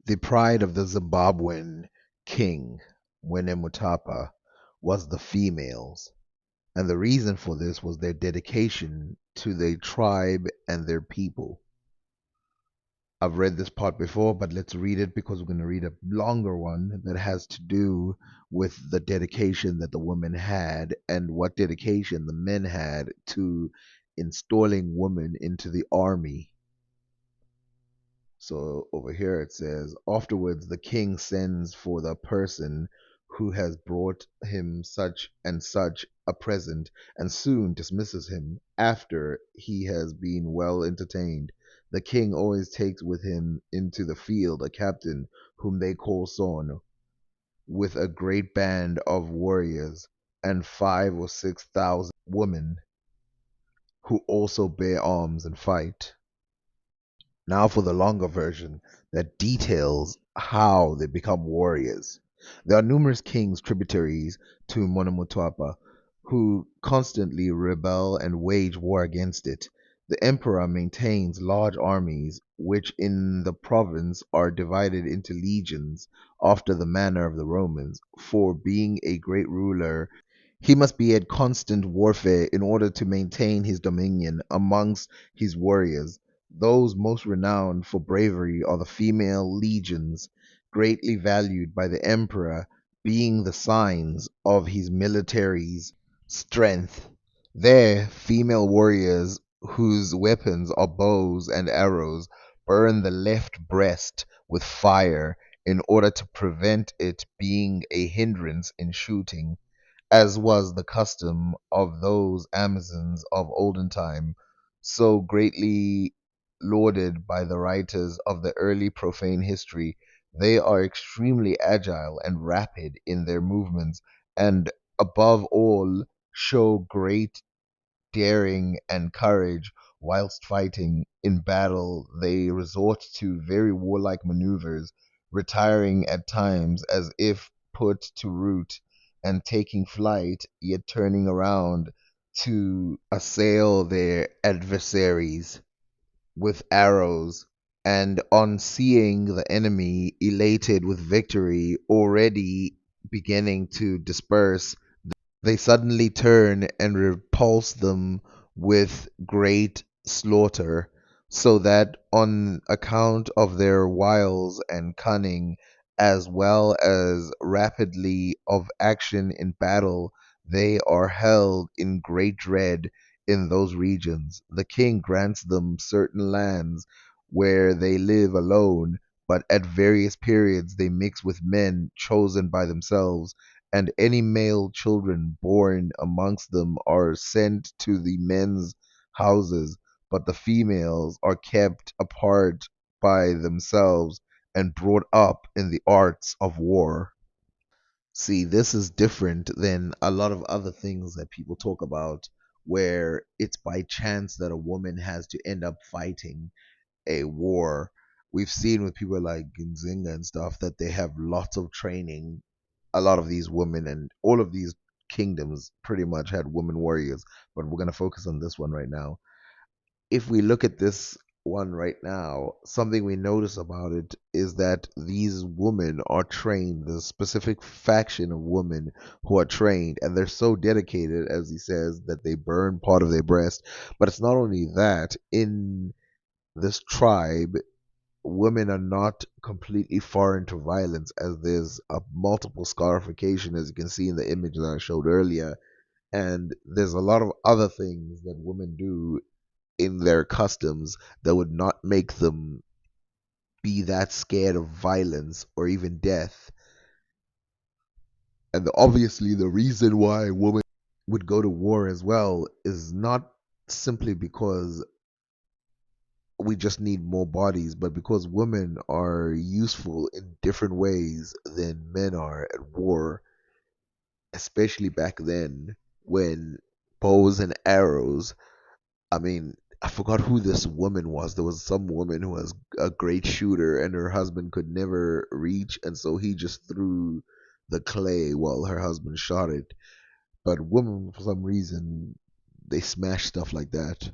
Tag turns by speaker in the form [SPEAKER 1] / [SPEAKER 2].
[SPEAKER 1] The pride of the Zimbabwean king, Mutapa, was the females, and the reason for this was their dedication to their tribe and their people. I've read this part before, but let's read it because we're going to read a longer one that has to do with the dedication that the women had and what dedication the men had to installing women into the army. So over here it says, afterwards the king sends for the person who has brought him such and such a present, and soon dismisses him after he has been well entertained. The king always takes with him into the field a captain whom they call Son, with a great band of warriors, and 5 or 6 thousand women, who also bear arms and fight. Now for the longer version that details how they become warriors. There are numerous kings tributaries to Monomotapa who constantly rebel and wage war against it. The emperor maintains large armies, which in the province are divided into legions after the manner of the Romans. For being a great ruler, he must be at constant warfare in order to maintain his dominion amongst his warriors. Those most renowned for bravery are the female legions, greatly valued by the emperor, being the signs of his military's strength. There, female warriors whose weapons are bows and arrows burn the left breast with fire in order to prevent it being a hindrance in shooting, as was the custom of those Amazons of olden time, so greatly lauded by the writers of the early profane history. They are extremely agile and rapid in their movements, and above all, show great daring and courage whilst fighting. In battle, they resort to very warlike maneuvers, retiring at times as if put to rout, and taking flight, yet turning around to assail their adversaries with arrows. And on seeing the enemy elated with victory already beginning to disperse, they suddenly turn and repulse them with great slaughter, so that on account of their wiles and cunning, as well as rapidly of action in battle, they are held in great dread in those regions. The king grants them certain lands where they live alone, but at various periods they mix with men chosen by themselves, and any male children born amongst them are sent to the men's houses, but the females are kept apart by themselves and brought up in the arts of war. See, this is different than a lot of other things that people talk about, where it's by chance that a woman has to end up fighting a war. We've seen with people like Ginzinga and stuff that they have lots of training. A lot of these women and all of these kingdoms pretty much had women warriors, but we're going to focus on this one right now. If we look at this one right now, something we notice about it is that these women are trained. There's a specific faction of women who are trained, and they're so dedicated, as he says, that they burn part of their breast. But it's not only that. In this tribe, women are not completely foreign to violence, as there's a multiple scarification, as you can see in the image that I showed earlier. And there's a lot of other things that women do in their customs that would not make them be that scared of violence or even death. And obviously, the reason why women would go to war as well is not simply because we just need more bodies, but because women are useful in different ways than men are at war, especially back then when bows and arrows. I mean, I forgot who this woman was. There was some woman who was a great shooter and her husband could never reach, and so he just threw the clay while her husband shot it. But women, for some reason, they smash stuff like that.